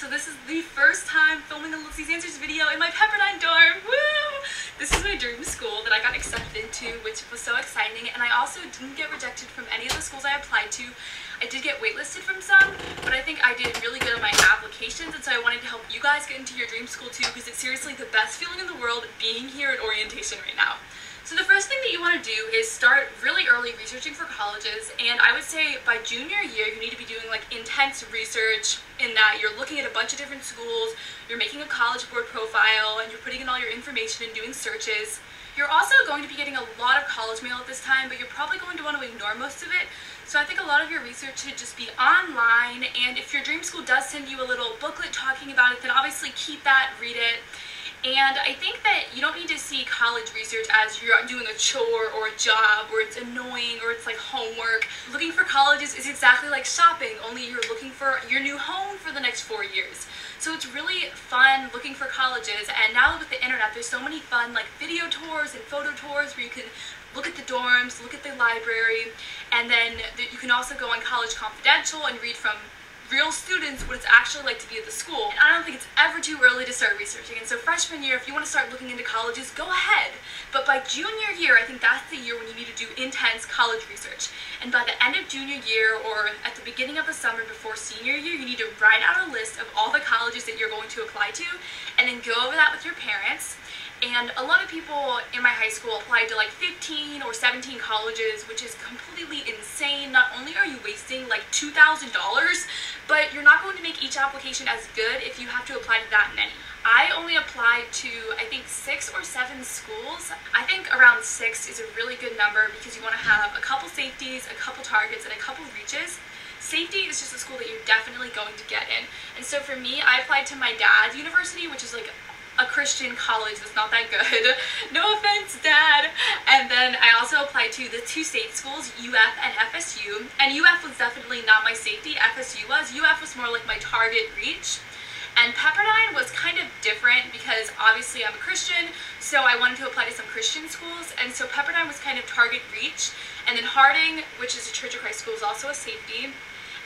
So this is the first time filming a Lizzie's Answers video in my Pepperdine dorm. Woo! This is my dream school that I got accepted into, which was so exciting, and I also didn't get rejected from any of the schools I applied to. I did get waitlisted from some, but I think I did really good on my applications, and so I wanted to help you guys get into your dream school too, because it's seriously the best feeling in the world being here at orientation right now. So the first thing that you want to do is start really early researching for colleges, and I would say by junior year you need to be doing like intense research in that you're looking at a bunch of different schools, you're making a college board profile, and you're putting in all your information and doing searches. You're also going to be getting a lot of college mail at this time, but you're probably going to want to ignore most of it. So I think a lot of your research should just be online, and if your dream school does send you a little booklet talking about it, then obviously keep that, read it. And I think that you don't need to see college research as you're doing a chore or a job where it's annoying or it's like homework. Looking for colleges is exactly like shopping, only you're looking for your new home for the next 4 years. So it's really fun looking for colleges, and now with the internet there's so many fun like video tours and photo tours where you can look at the dorms, look at the library, and then you can also go on College Confidential and read from real students what it's actually like to be at the school. And I don't think it's ever too early to start researching, and so freshman year, if you want to start looking into colleges, go ahead. But by junior year, I think that's the year when you need to do intense college research. And by the end of junior year, or at the beginning of the summer before senior year, you need to write out a list of all the colleges that you're going to apply to, and then go over that with your parents. And a lot of people in my high school applied to like 15 or 17 colleges, which is completely insane. Not only are you wasting like $2,000, but you're not going to make each application as good if you have to apply to that many. I only applied to, I think, 6 or 7 schools. I think around 6 is a really good number because you want to have a couple safeties, a couple targets, and a couple reaches. Safety is just a school that you're definitely going to get in. And so for me, I applied to my dad's university, which is like a Christian college that's not that good. No offense, Dad. And then I also applied to the 2 state schools, UF and FSU. And UF was definitely not my safety, FSU was. UF was more like my target reach. And Pepperdine was kind of different because obviously I'm a Christian, so I wanted to apply to some Christian schools. And so Pepperdine was kind of target reach. And then Harding, which is a Church of Christ school, is also a safety.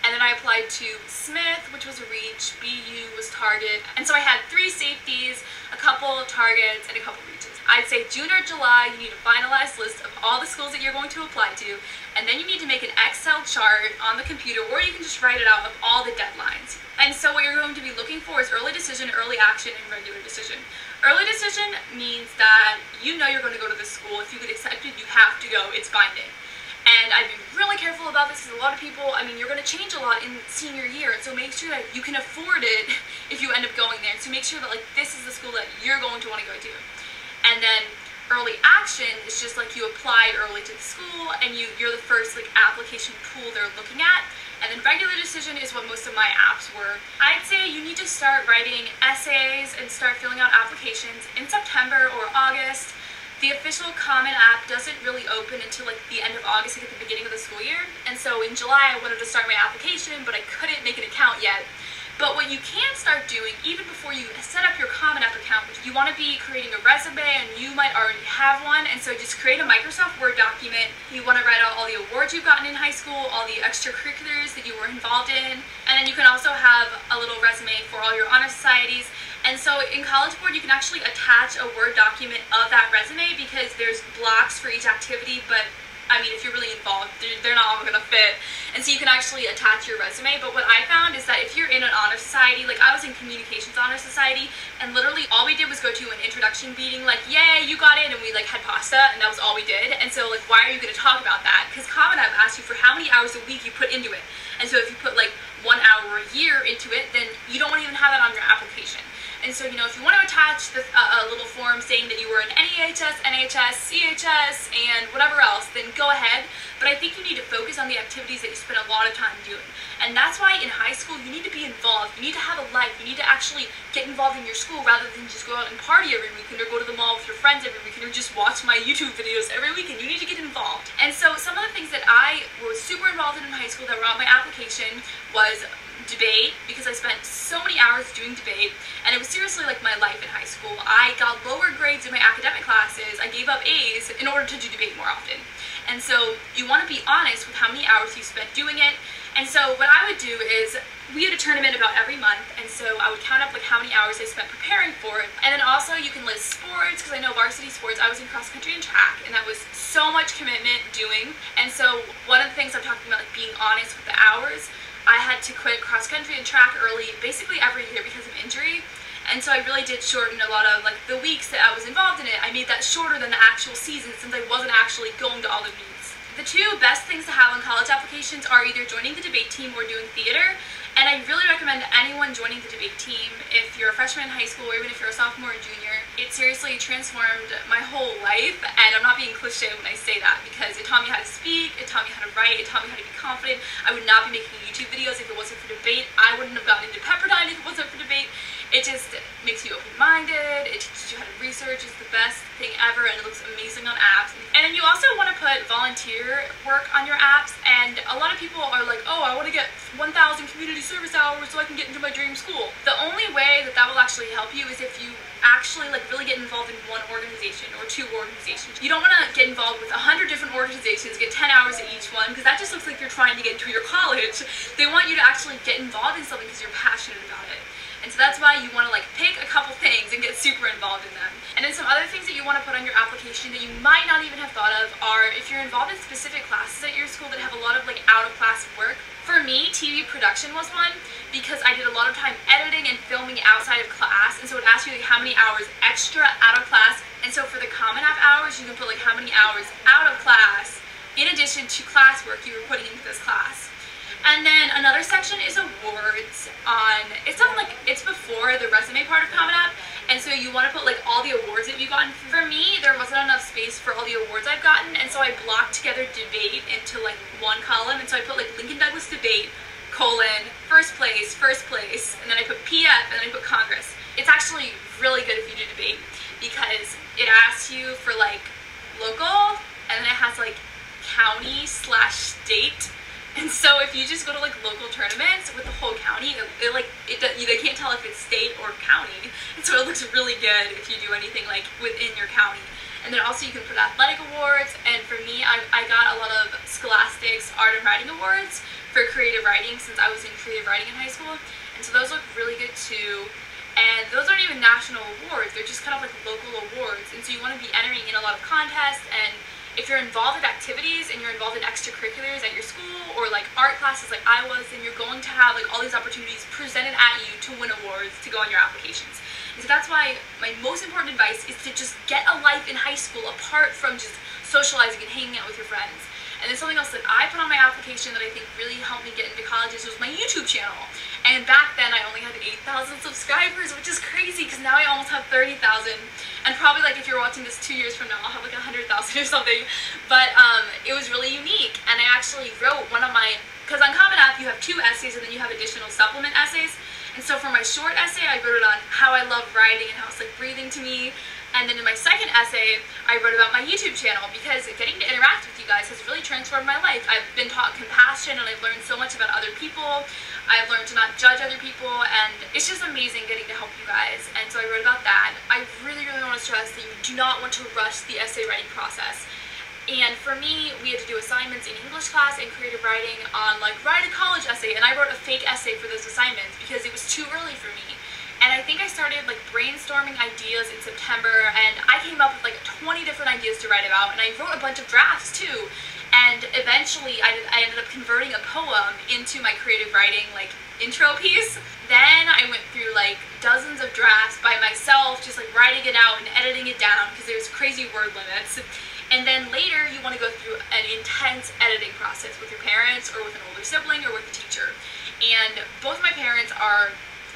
And then I applied to Smith, which was a reach, BU was target. And so I had 3 safeties, a couple targets, and a couple reaches. I'd say June or July, you need a finalized list of all the schools that you're going to apply to, and then you need to make an Excel chart on the computer, or you can just write it out of all the deadlines. And so what you're going to be looking for is early decision, early action, and regular decision. Early decision means that you know you're going to go to this school. If you get accepted, you have to go. It's binding. And I'd be really careful about this because a lot of people, I mean, you're going to change a lot in senior year, and so make sure that you can afford it if you end up going there. So make sure that like this is the school that you're going to want to go to. And then early action is just like you apply early to the school and you're the first like application pool they're looking at. And then regular decision is what most of my apps were. I'd say you need to start writing essays and start filling out applications in September or August. The official Common app doesn't really open until like the end of August, like at the beginning of the school year. And so in July I wanted to start my application, but I couldn't make an account yet. But what you can start doing, even before you set up your Common App account, you want to be creating a resume, and you might already have one, and so just create a Microsoft Word document. You want to write out all the awards you've gotten in high school, all the extracurriculars that you were involved in, and then you can also have a little resume for all your honor societies. And so in College Board, you can actually attach a Word document of that resume because there's blocks for each activity, but I mean, if you're really involved, they're not all going to fit. And so you can actually attach your resume. But what I found is that if you're in an honor society, like I was in Communications Honor Society, and literally all we did was go to an introduction meeting, like, yay, you got in, and we like had pasta, and that was all we did. And so like, why are you going to talk about that? Because Common App asks you for how many hours a week you put into it. And so if you put like 1 hour a year into it, then you don't even have that on your application. And so, you know, if you want to attach a little form saying that you were an NEHS, NHS, CHS, and whatever else, then go ahead. But I think you need to focus on the activities that you spend a lot of time doing. And that's why in high school, you need to be involved. You need to have a life. You need to actually get involved in your school rather than just go out and party every weekend or go to the mall with your friends every weekend or just watch my YouTube videos every weekend. You need to get involved. And so some of the things that I was super involved in high school that were on my application was debate, because I spent so many hours doing debate, and it was seriously like my life in high school. I got lower grades in my academic classes. I gave up A's in order to do debate more often. And so you want to be honest with how many hours you spent doing it, And so what I would do is, we had a tournament about every month, and so I would count up like how many hours I spent preparing for it. And then also you can list sports, because I know varsity sports, I was in cross country and track, and that was so much commitment doing. And so one of the things I'm talking about, like being honest with the hours, I had to quit cross country and track early, basically every year because of injury. And so I really did shorten a lot of like the weeks that I was involved in it. I made that shorter than the actual season since I wasn't actually going to all the meets. The two best things to have on college applications are either joining the debate team or doing theater. And I really recommend anyone joining the debate team if you're a freshman in high school or even if you're a sophomore or junior. It seriously transformed my whole life, and I'm not being cliche when I say that, because it taught me how to speak, it taught me how to write, it taught me how to be confident. I would not be making YouTube videos if it wasn't for debate. I wouldn't have gotten into Pepperdine if it wasn't for debate. It just makes you open-minded, it teaches you how to research, it's the best thing ever, and it looks amazing on apps. And then you also want to put volunteer work on your apps, and a lot of people are like, oh, I want to get 1,000 community service hours so I can get into my dream school. The only way that that will actually help you is if you actually like really get involved in one organization or two organizations. You don't want to get involved with 100 different organizations, get 10 hours at each one, because that just looks like you're trying to get into your college. They want you to actually get involved in something because you're passionate about it. And so that's why you want to like pick a couple things and get super involved in them. And then some other things that you want to put on your application that you might not even have thought of are if you're involved in specific classes at your school that have a lot of like out of class work. For me, TV production was one, because I did a lot of time editing and filming outside of class, and so it would ask you like how many hours extra out of class. And so for the Common App hours, you can put like how many hours out of class in addition to classwork you were putting into this class. And then another section is awards it's something like, it's before the resume part of Common App, and so you want to put like all the awards that you've gotten. For me, there wasn't enough space for all the awards I've gotten, and so I blocked together debate into like one column, and so I put like Lincoln Douglas debate, first place, and then I put PF, and then I put Congress. It's actually really good if you do debate, because it asks you for like local, and then it has like county/state. And so if you just go to like local tournaments with the whole county, they can't tell if it's state or county. And so it looks really good if you do anything like within your county. And then also you can put athletic awards. And for me, I got a lot of Scholastic's Art and Writing Awards for creative writing since I was in creative writing in high school. And so those look really good too. And those aren't even national awards, they're just kind of like local awards. And so you want to be entering in a lot of contests, and if you're involved in activities and you're involved in extracurriculars at your school or like art classes like I was, then you're going to have like all these opportunities presented at you to win awards to go on your applications. And so that's why my most important advice is to just get a life in high school apart from just socializing and hanging out with your friends. And then something else that I put on my application that I think really helped me get into colleges was my YouTube channel. And back then I only had 8,000 subscribers, which is crazy because now I almost have 30,000. And probably like if you're watching this 2 years from now, I'll have like 100,000 or something. But it was really unique. And I actually wrote one of my, because on Common App you have 2 essays and then you have additional supplement essays. And so for my short essay, I wrote it on how I love writing and how it's like breathing to me. And then in my second essay, I wrote about my YouTube channel, because getting to interact with you guys has really transformed my life. I've been taught compassion, and I've learned so much about other people. I've learned to not judge other people, and it's just amazing getting to help you guys. And so I wrote about that. I really, really want to stress that you do not want to rush the essay writing process. And for me, we had to do assignments in English class and creative writing on like write a college essay, and I wrote a fake essay for those assignments because it was too early for me. And I think I started like brainstorming ideas in September, and I came up with like 20 different ideas to write about, and I wrote a bunch of drafts too. And eventually I ended up converting a poem into my creative writing like intro piece. Then I went through like dozens of drafts by myself, just like writing it out and editing it down because there's crazy word limits. And then later you want to go through an intense editing process with your parents or with an older sibling or with a teacher. And both my parents are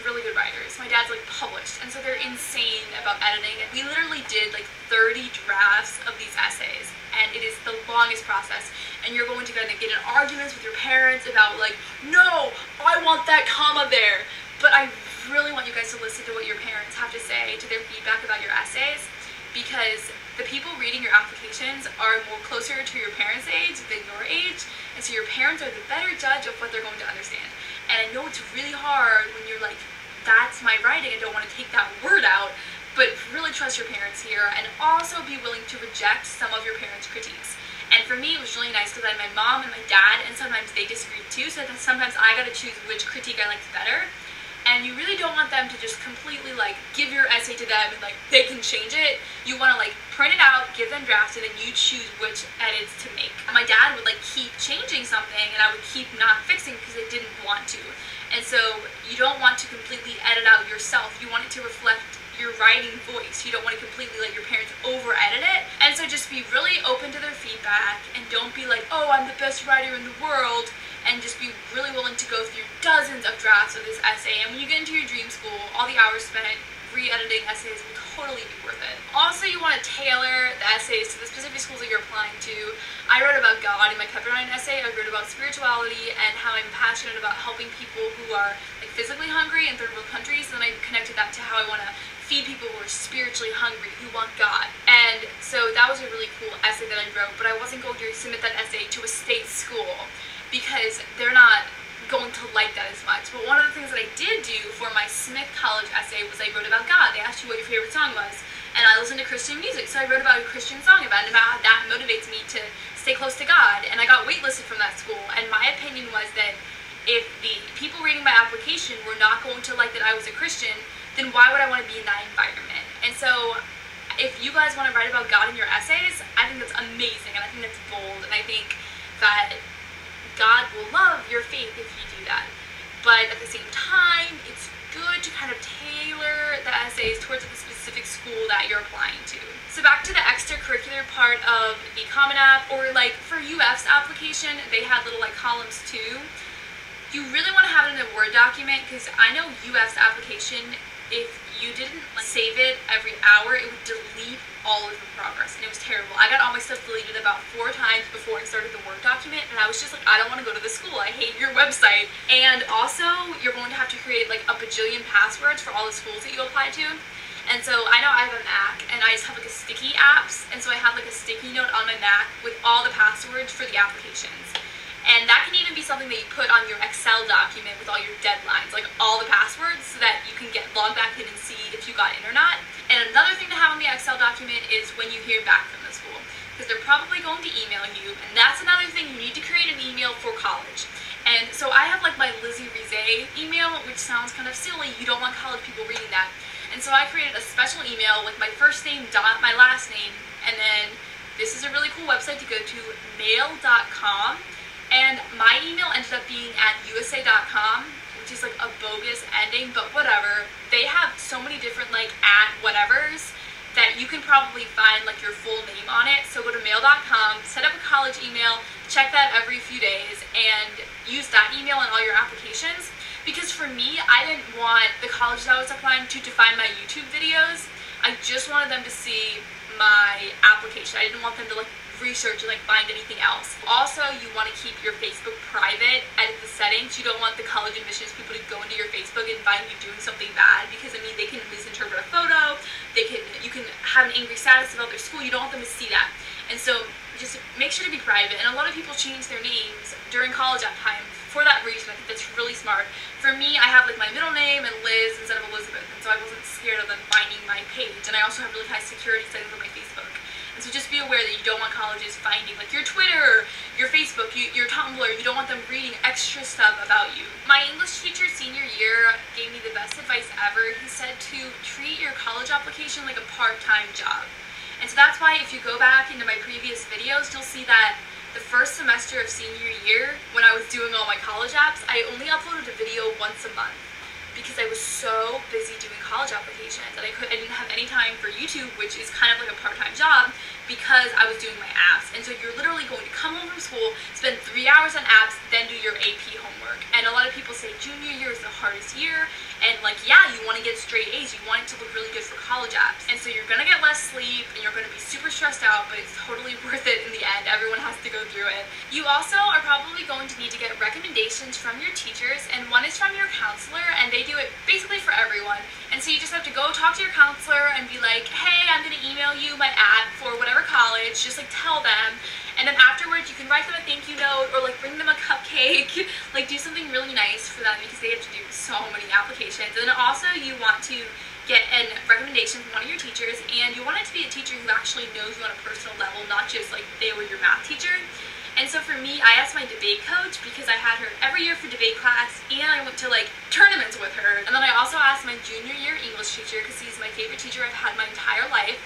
really good writers. My dad's like published, and so they're insane about editing. And we literally did like 30 drafts of these essays, and it is the longest process. And you're going to kind of get in arguments with your parents about like, no, I want that comma there. But I really want you guys to listen to what your parents have to say, to their feedback about your essays, because the people reading your applications are more closer to your parents' age than your age, and so your parents are the better judge of what they're going to understand. And I know it's really hard when you're like, that's my writing, I don't want to take that word out, but really trust your parents here, and also be willing to reject some of your parents' critiques. And for me, it was really nice because I had my mom and my dad, and sometimes they disagreed too, so that sometimes I got to choose which critique I liked better. And you really don't want them to just completely like give your essay to them and like they can change it. You want to like print it out, give them drafts, and then you choose which edits to make. My dad would like keep changing something and I would keep not fixing because I didn't want to. And so you don't want to completely edit out yourself. You want it to reflect your writing voice. You don't want to completely let your parents over edit it. And so just be really open to their feedback and don't be like, oh, I'm the best writer in the world, and just be really willing to go through dozens of drafts of this essay. And when you get into your dream school, all the hours spent re-editing essays will totally be worth it. Also, you want to tailor the essays to the specific schools that you're applying to. I wrote about God in my Pepperdine essay. I wrote about spirituality and how I'm passionate about helping people who are like physically hungry in third world countries, and I connected that to how I want to feed people who are spiritually hungry, who want God. And so that was a really cool essay that I wrote, but I wasn't going to submit that essay to a state school because they're not going to like that as much. But one of the things that I did do for my Smith College essay was I wrote about God. They asked you what your favorite song was, and I listened to Christian music, so I wrote about a Christian song about how that motivates me to stay close to God. And I got waitlisted from that school, and my opinion was that if the people reading my application were not going to like that I was a Christian, then why would I want to be in that environment? And so if you guys want to write about God in your essays, I think that's amazing, and I think that's bold, and I think that God will love your faith if you do that. But at the same time, it's good to kind of tailor the essays towards the specific school that you're applying to. So back to the extracurricular part of the Common App, or like for UF's application, they had little like columns too. You really want to have it in a Word document, because I know UF's application, if you didn't like save it every hour, it would delete all of the progress, and it was terrible. I got all my stuff deleted about 4 times before I started the Word document, and I was just like, I don't want to go to the school. I hate your website. And also, you're going to have to create like a bajillion passwords for all the schools that you apply to. And so I know I have a Mac, and I just have like a sticky apps, and so I have like a sticky note on my Mac with all the passwords for the applications. And that can even be something that you put on your Excel document with all your deadlines, like all the passwords, so that you can log back in and see if you got in or not. And another thing to have on the Excel document is when you hear back from the school, because they're probably going to email you, and that's another thing. You need to create an email for college. And so I have like my LizziesAnswers email, which sounds kind of silly. You don't want college people reading that. And so I created a special email with my first name dot my last name, and then this is a really cool website to go to, mail.com. And my email ended up being at USA.com, which is like a bogus ending, but whatever. They have so many different like at whatevers that you can probably find like your full name on it. So go to mail.com, set up a college email, check that every few days, and use that email in all your applications. Because for me, I didn't want the colleges I was applying to find my YouTube videos. I just wanted them to see my application. I didn't want them to like research and like find anything else. Also, you want to keep your Facebook private, edit the settings. You don't want the college admissions people to go into your Facebook and find you doing something bad, because I mean they can misinterpret a photo, you can have an angry status about their school. You don't want them to see that. And so just make sure to be private. And a lot of people change their names during college at time for that reason. I think that's really smart. For me, I have like my middle name and Liz instead of Elizabeth, and so I wasn't scared of them finding my page. And I also have really high security settings on my Facebook. And so just be aware that you don't want colleges finding like your Twitter, your Facebook, your Tumblr. You don't want them reading extra stuff about you. My English teacher senior year gave me the best advice ever. He said to treat your college application like a part-time job. And so that's why if you go back into my previous videos, you'll see that the first semester of senior year, when I was doing all my college apps, I only uploaded a video once a month, because I was so busy doing college applications that I didn't have any time for YouTube, which is kind of like a part-time job, because I was doing my apps. And so you're literally going to come home from school, spend 3 hours on apps, then do your AP homework. And a lot of people say junior year is the hardest year, and like, yeah, you want to get straight A's, you want it to look really good for college apps. And so you're going to get less sleep, and you're going to be super stressed out, but it's totally worth it in the end. Everyone has to go through it. You also are probably going to need to get recommendations from your teachers, and one is from your counselor, and they do it basically for everyone. And so you just have to go talk to your counselor and be like, hey, I'm going to email you my app for whatever college, just like tell them. And then afterwards you can write them a thank you note, or like bring them a cupcake, like do something really nice for them, because they have to do so many applications. And then also you want to get a recommendation from one of your teachers, and you want it to be a teacher who actually knows you on a personal level, not just like they were your math teacher. And so for me, I asked my debate coach because I had her every year for debate class, and I went to like tournaments with her. And then I also asked my junior year English teacher, because he's my favorite teacher I've had my entire life,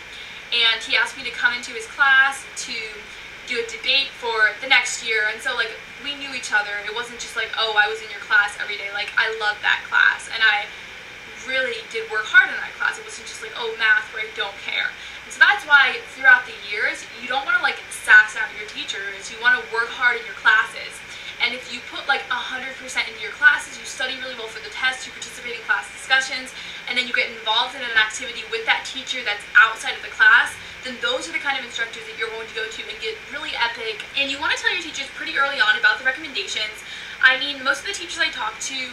and he asked me to come into his class to do a debate for the next year. And so like we knew each other. It wasn't just like, oh, I was in your class every day. Like I loved that class, and I really did work hard in that class. It wasn't just like, oh, math where I don't care. And so that's why throughout the years, you don't want to like sass out your teachers. You want to work hard in your classes. And if you put like 100% into your classes, you study really well for the test, you participate in class discussions, and then you get involved in an activity with that teacher that's outside of the class, then those are the kind of instructors that you're going to go to and get really epic. And you want to tell your teachers pretty early on about the recommendations. I mean, most of the teachers I talked to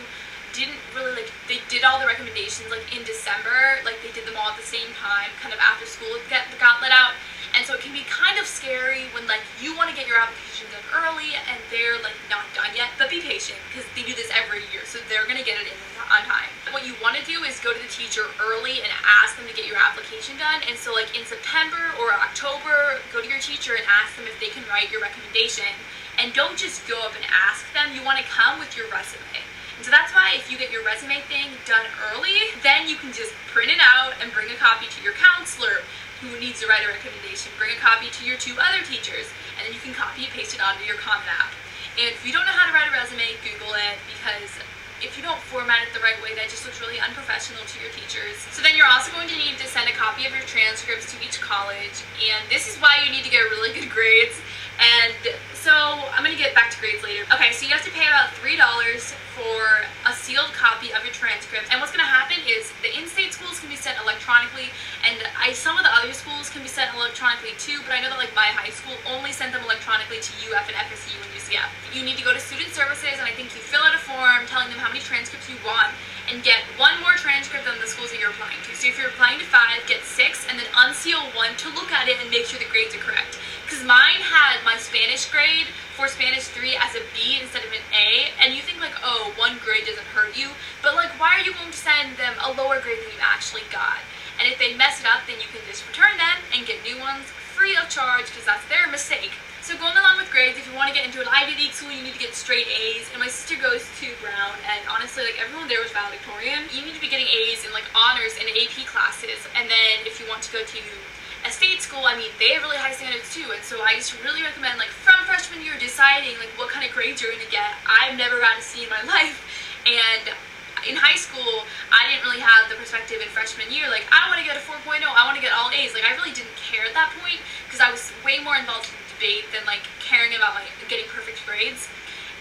didn't really like, they did all the recommendations like in December, like they did them all at the same time, kind of after school got let out. And so it can be kind of scary when like you want to get your application done early and they're like not done yet, but be patient because they do this every year, so they're going to get it in on time. What you want to do is go to the teacher early and ask them to get your application done. And so like in September or October, go to your teacher and ask them if they can write your recommendation. And don't just go up and ask them, you want to come with your resume. And so that's why if you get your resume thing done early, then you can just print it out and bring a copy to your counselor who needs to write a recommendation. Bring a copy to your 2 other teachers, and then you can copy and paste it onto your Common App. And if you don't know how to write a resume, Google it, because if you don't format it the right way, that just looks really unprofessional to your teachers. So then you're also going to need to send a copy of your transcripts to each college, and this is why you need to get really good grades. And so I'm going to get back to grades later. Okay, so you have to pay about $3 for a sealed copy of your transcript. And what's going to happen is the in-state schools can be sent electronically, and some of the other schools can be sent electronically too, but I know that like my high school only sent them electronically to UF and FSU and UCF. You need to go to Student Services, and I think you fill out a form telling them how many transcripts you want, and get 1 more transcript than the schools that you're applying to. So if you're applying to 5, get 6, and then unseal 1 to look at it and make sure the grades are correct. Because mine had my Spanish grade for Spanish 3 as a B instead of an A, and you think like, oh, 1 grade doesn't hurt you, but like, why are you going to send them a lower grade than you actually got? And if they mess it up, then you can just return them and get new ones free of charge, because that's their mistake. So going along with grades, if you want to get into an Ivy League school, you need to get straight A's, and my sister goes to Brown, and honestly, like everyone there was valedictorian. You need to be getting A's in like honors and AP classes, and then if you want to go to a state school, I mean, they have really high standards too, and so I just really recommend like from freshman year deciding like what kind of grades you're going to get. I've never gotten a C in my life, and in high school, I didn't really have the perspective in freshman year, like I want to get a 4.0, I want to get all A's. Like I really didn't care at that point because I was way more involved in debate than like caring about like getting perfect grades.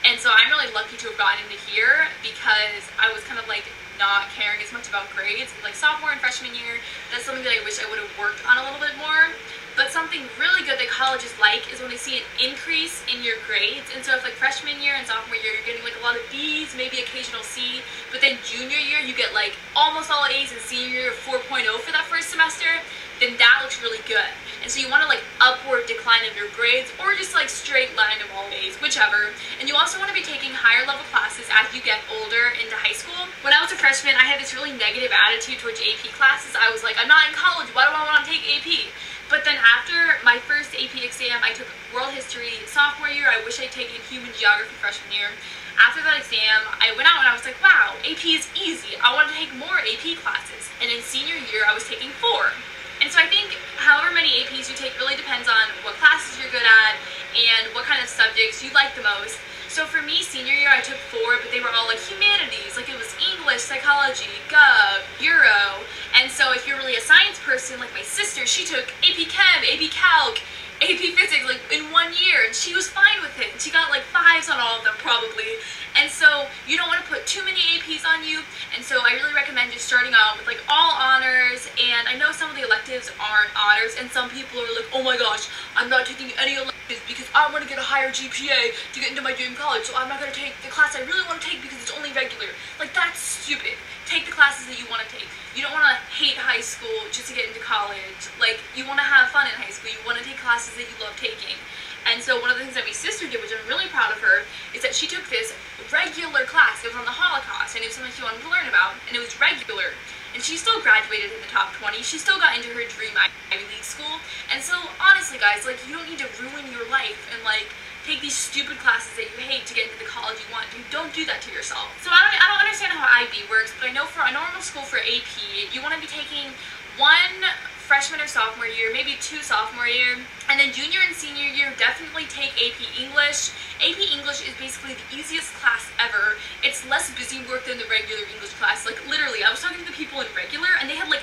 And so I'm really lucky to have gotten into here because I was kind of like not caring as much about grades. Like sophomore and freshman year, that's something that I wish I would have worked on a little bit more. But something really good that colleges like is when they see an increase in your grades. And so if like freshman year and sophomore year, you're getting like a lot of B's, maybe occasional C, but then junior year, you get like almost all A's, and senior year 4.0 for that first semester, then that looks really good. And so you want to like upward decline of your grades, or just like straight line of all A's, whichever. And you also want to be taking higher level classes as you get older into high school. When I was a freshman, I had this really negative attitude towards AP classes. I was like, I'm not in college, why do I want to take AP? But then after my first AP exam, I took world history sophomore year. I wish I'd taken human geography freshman year. After that exam, I went out and I was like, wow, AP is easy. I want to take more AP classes. And in senior year, I was taking 4. And so I think however many APs you take really depends on what classes you're good at and what kind of subjects you like the most. So for me, senior year, I took 4, but they were all like humanities. Like it was English, psychology, Gov, Euro. And so if you're really a science person, like my sister, she took AP Chem, AP Calc, AP Physics like in 1 year, and she was fine with it. And she got like 5s on all of them probably. And so you don't want to put too many APs on you. And so I really recommend just starting out with like all honors. And I know some of the electives aren't honors, and some people are like, oh my gosh, I'm not taking any electives because I want to get a higher GPA to get into my dream college, so I'm not going to take the class I really want to take because it's only regular. Like that's stupid. Take the classes that you want to take. You don't want to hate high school just to get into college. Like you want to have fun in high school. You want to take classes that you love taking. And so one of the things that my sister did, which I'm really proud of her, is that she took this regular class. It was on the Holocaust, and it was something she wanted to learn about, and it was regular. and she still graduated in the top 20. She still got into her dream Ivy League school. And so honestly guys, like, you don't need to ruin your life and like take these stupid classes that you hate to get into the college you want. Don't do that to yourself. So I don't understand how IB works, but I know for a normal school for AP, you want to be taking one freshman or sophomore year, maybe 2 sophomore year, and then junior and senior year definitely take AP English. AP English is basically the easiest class ever. It's less busy work than the regular English class. Like literally, I was talking to the people in regular and they had like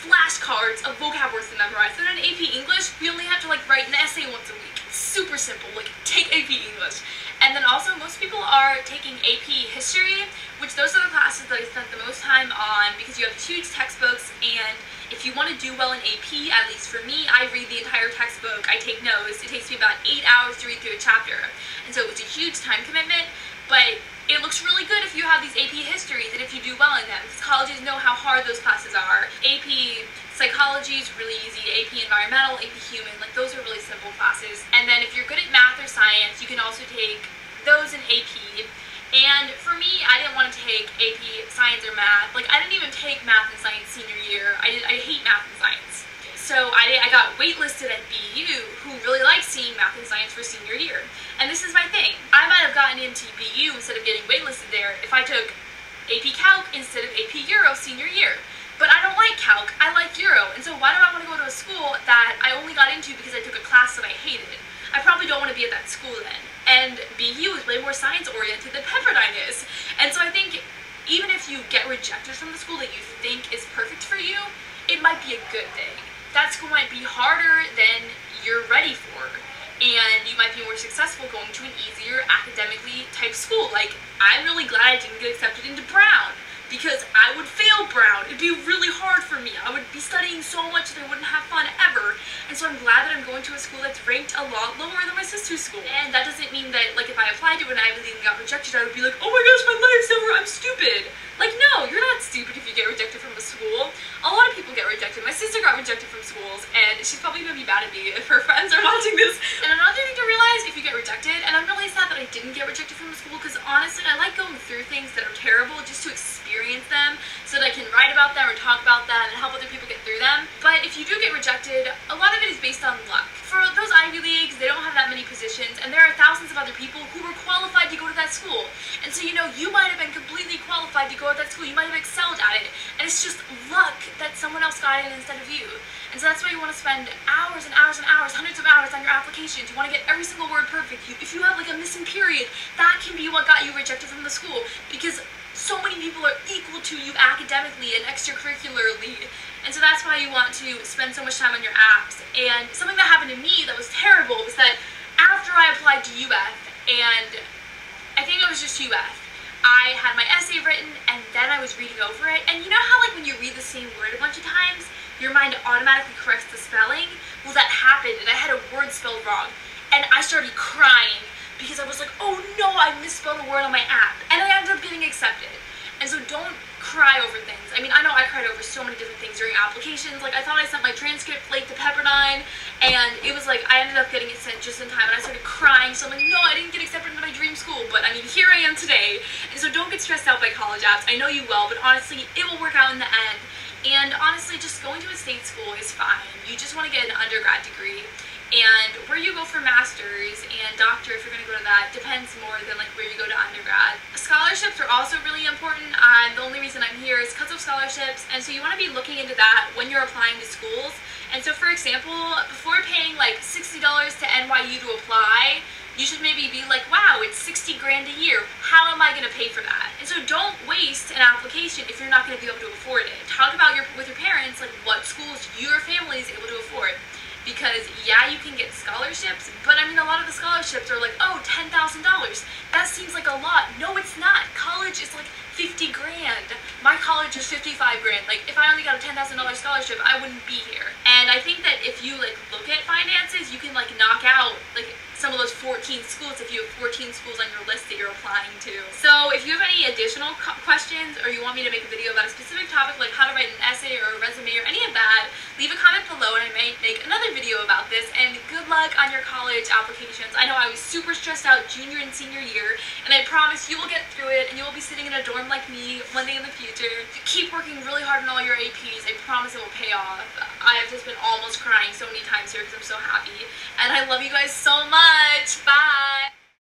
flashcards of vocab words to memorize. Then in AP English, we only have to like write an essay once a week. It's super simple, like take AP English. And then also most people are taking AP History, which those are the classes that I spent the most time on because you have huge textbooks, and if you want to do well in AP, at least for me, I read the entire textbook, I take notes. It takes me about 8 hours to read through a chapter, and so it's a huge time commitment, but it looks really good if you have these AP histories and if you do well in them, because colleges know how hard those classes are. AP Psychology is really easy, AP Environmental, AP Human, like those are really simple classes. And then if you're good at math or science, you can also take those in AP. And for me, I didn't want to take AP Science or Math. Like, I didn't even take Math and Science senior year. I hate Math and Science. So I got waitlisted at BU, who really likes seeing Math and Science for senior year. And this is my thing. I might have gotten into BU instead of getting waitlisted there if I took AP Calc instead of AP Euro senior year. But I don't like Calc, I like Euro. And so why do I want to go to a school that I only got into because I took a class that I hated? I probably don't want to be at that school then. And BU is way more science-oriented than Pepperdine is. And so I think even if you get rejected from the school that you think is perfect for you, it might be a good thing. That school might be harder than you're ready for. And you might be more successful going to an easier academically type school. Like, I'm really glad I didn't get accepted into Brown, because I would fail Brown. It'd be really hard for me. I would be studying so much that I wouldn't have fun ever. And so I'm glad that I'm going to a school that's ranked a lot lower than my sister's school. And that doesn't mean that, like, if I applied to an Ivy League and got rejected, I would be like, oh my gosh, my life's over, I'm stupid. Like, no, you're not stupid if you get rejected from a school. A lot of people get rejected. My sister got rejected from schools, and she's probably gonna be mad at me if her friends are watching this. And another thing to realize, if you get rejected, and I'm really sad that I didn't get rejected from a school, because honestly, I like going through things that are terrible just to experience them, so that I can write about them or talk about them and help other people get through them. But if you do get rejected, a lot of it is based on luck. For those Ivy Leagues, they don't have that many positions, and there are thousands of other people who were qualified to go to that school. And so, you know, you might have been completely qualified to go to that school, you might have excelled at it, and it's just luck that someone else got in instead of you. And so that's why you want to spend hours and hours and hours, hundreds of hours on your applications. You want to get every single word perfect. If you have like a missing period, that can be what got you rejected from the school, because so many people are equal to you academically and extracurricularly. And so that's why you want to spend so much time on your apps. And something that happened to me that was terrible was that after I applied to UF, and I think it was just UF, I had my essay written and then I was reading over it. And you know how like when you read the same word a bunch of times, your mind automatically corrects the spelling? Well, that happened and I had a word spelled wrong. And I started crying because I was like, oh no, I misspelled a word on my app. And I ended up getting accepted. And so don't cry over things. I mean, I know I cried over so many different things during applications. Like, I thought I sent my transcript late to Pepperdine, and it was like, I ended up getting it sent just in time, and I started crying, so I'm like, no, I didn't get accepted into my dream school, but I mean, here I am today. And so don't get stressed out by college apps. I know you will, but honestly, it will work out in the end. And honestly, just going to a state school is fine. You just want to get an undergrad degree. And where you go for master's and doctor, if you're going to go to that, depends more than like where you go to undergrad. Scholarships are also really important. The only reason I'm here is because of scholarships, and so you want to be looking into that when you're applying to schools. And so for example, before paying like $60 to NYU to apply, you should maybe be like, wow, it's 60 grand a year. How am I going to pay for that? And so don't waste an application if you're not going to be able to afford it. Talk about with your parents, like what schools your family is able to afford. Because, yeah, you can get scholarships, but I mean, a lot of the scholarships are like, oh, $10,000. That seems like a lot. No, it's not. College is like 50 grand. My college is 55 grand. Like, if I only got a $10,000 scholarship, I wouldn't be here. And I think that if you, like, look at finances, you can, like, knock out, like, some of those 14 schools if you have 14 schools on your list that you're applying to. So if you have any additional questions, or you want me to make a video about a specific topic like how to write an essay or a resume or any of that, leave a comment below and I might make another video about this. And good luck on your college applications. I know I was super stressed out junior and senior year, and I promise you will get through it and you will be sitting in a dorm like me one day in the future. Keep working really hard on all your APs. I promise it will pay off. I have just been almost crying so many times here because I'm so happy. And I love you guys so much. Bye!